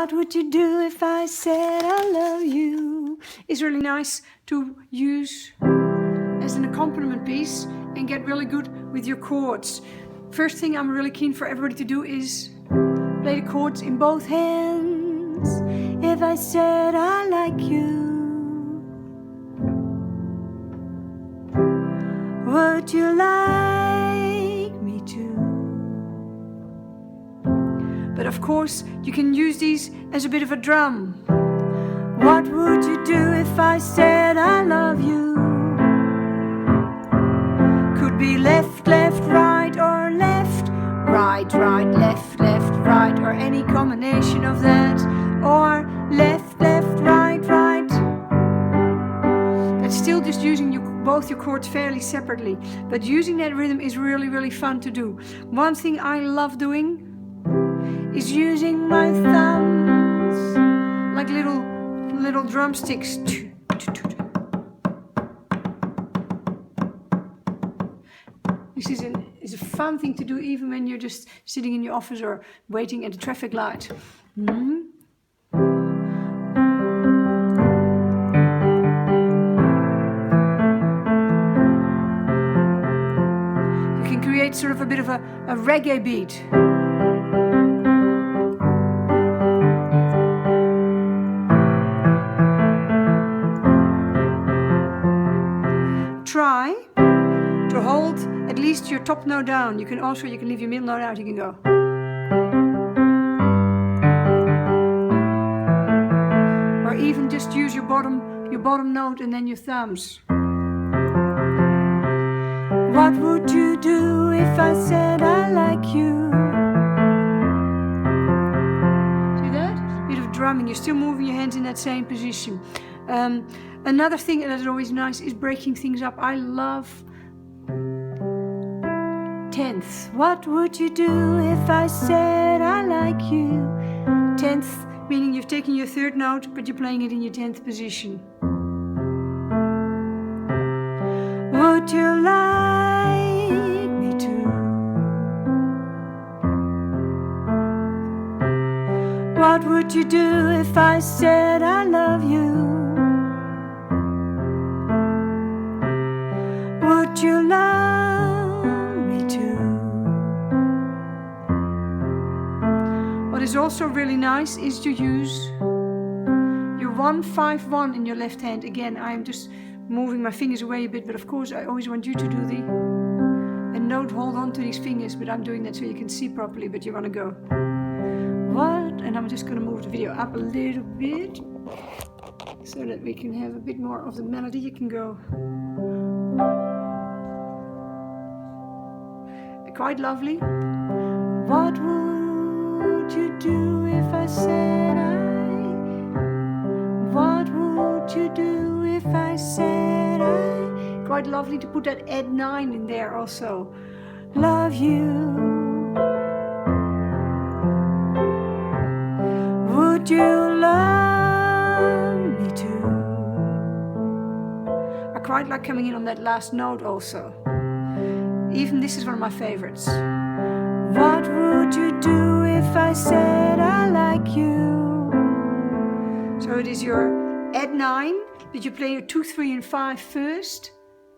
What would you do if I said I love you? It's really nice to use as an accompaniment piece and get really good with your chords. First thing I'm really keen for everybody to do is play the chords in both hands. If I said I like you, would you like me to? But of course, you can use these as a bit of a drum. What would you do if I said I love you? Could be left, left, right, or left, right, right, left, left, right, or any combination of that, or left, left, right, right. That's still just using both your chords fairly separately, but using that rhythm is really, really fun to do. One thing I love doing is using my thumbs like little drumsticks. This is a fun thing to do even when you're just sitting in your office or waiting at a traffic light. You can create sort of a bit of a reggae beat. Try to hold at least your top note down. You can leave your middle note out. You can go. Or even just use your bottom note and then your thumbs. What would you do if I said I like you? See that? Bit of drumming. You're still moving your hands in that same position. Another thing that is always nice is breaking things up. I love tenths. What would you do if I said I like you? Tenth, meaning you've taken your third note, but you're playing it in your 10th position. Would you like me to? What would you do if I said I love you? Would you love me to? What is also really nice is to use your 1-5-1 in your left hand. Again, I'm just moving my fingers away a bit, but of course I always want you to do and don't hold on to these fingers, but I'm doing that so you can see properly, but you want to go. What? And I'm just going to move the video up a little bit so that we can have a bit more of the melody. You can go. Quite lovely. What would you do if I said What would you do if I said Quite lovely to put that add 9 in there also. Love you. Would you love me too? I quite like coming in on that last note also. Even this is one of my favorites. What would you do if I said I like you? So it is your add 9, but you play your 2, 3, and 5 first,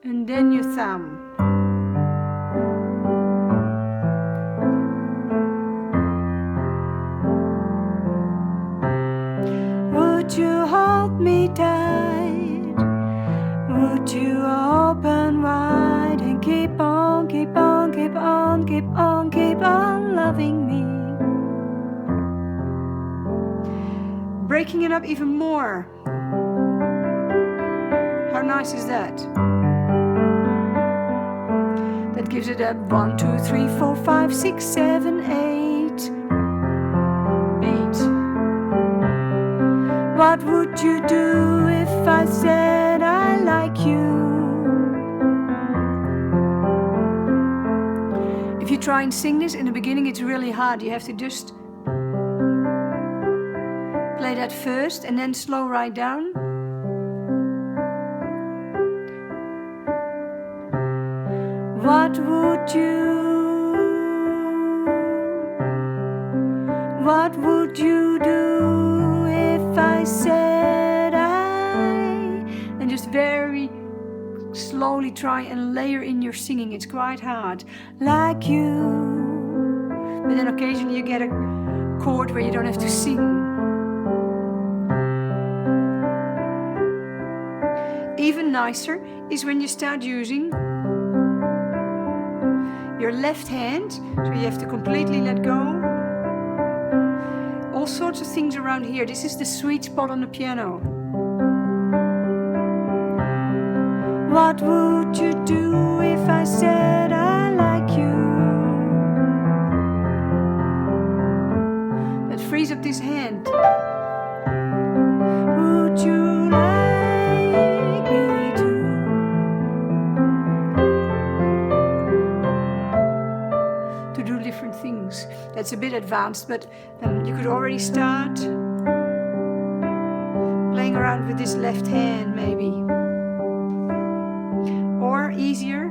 and then your thumb. Would you hold me tight? Would you open wide and keep on, keep on, keep on, keep on, keep on loving me? Breaking it up even more. How nice is that? That gives it a 1, 2, 3, 4, 5, 6, 7, 8 beat. What would you do if I said I like you? If you try and sing this in the beginning, it's really hard. You have to just play that first and then slow right down. What would you do slowly try and layer in your singing. It's quite hard. Like you. But then occasionally you get a chord where you don't have to sing. Even nicer is when you start using your left hand, so you have to completely let go. All sorts of things around here. This is the sweet spot on the piano. What would you do if I said I like you? That frees up this hand. Would you like me to? To do different things. That's a bit advanced, but you could already start playing around with this left hand maybe. Or easier,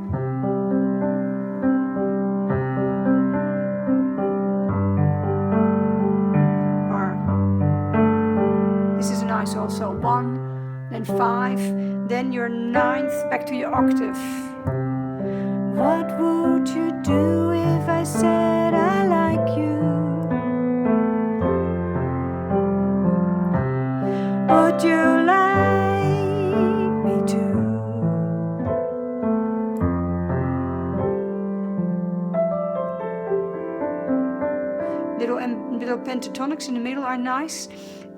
or this is nice also. 1, then 5, then your 9th back to your octave. What would you do if I said I like you? Would you like me to? Little pentatonics in the middle are nice.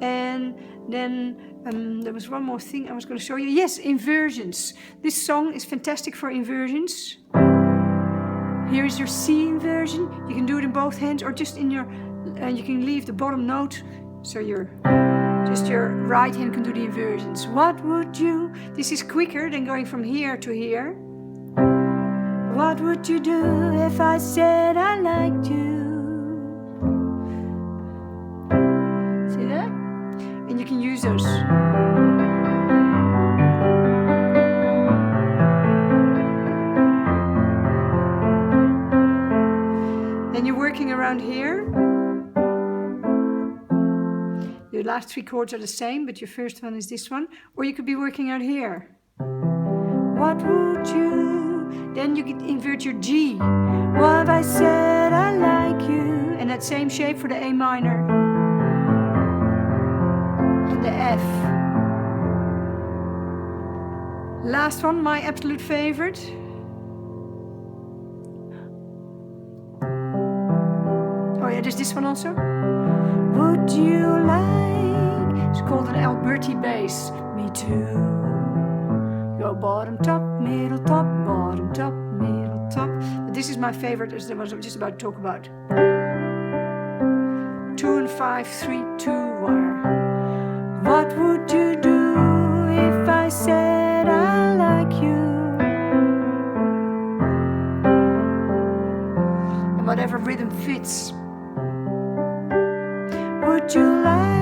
And then there was one more thing I was going to show you. Yes, inversions. This song is fantastic for inversions. Here is your C inversion. You can do it in both hands or just in your, you can leave the bottom note. So just your right hand can do the inversions. What would you, this is quicker than going from here to here. What would you do if I said I liked you? See that? And you can use those. Then you're working around here. Your last 3 chords are the same, but your first one is this one. Or you could be working out here. What would you? Then you can invert your G. What have I said I like you? And that same shape for the A minor. And the F. Last one, my absolute favorite. Oh yeah, there's this one also. Would you like? It's called an Alberti Bass. Me too. Go bottom, top, middle, top, bottom, top, middle, top. But this is my favorite, as I was just about to talk about. 2 and 5, 3, 2, 1. What would you do if I said I like you? And whatever rhythm fits. Would you like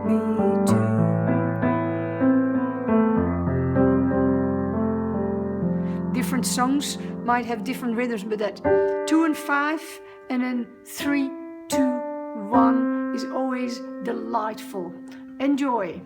me to? Different songs might have different rhythms, but that 2 and 5 and then 3, 2, 1 is always delightful. Enjoy.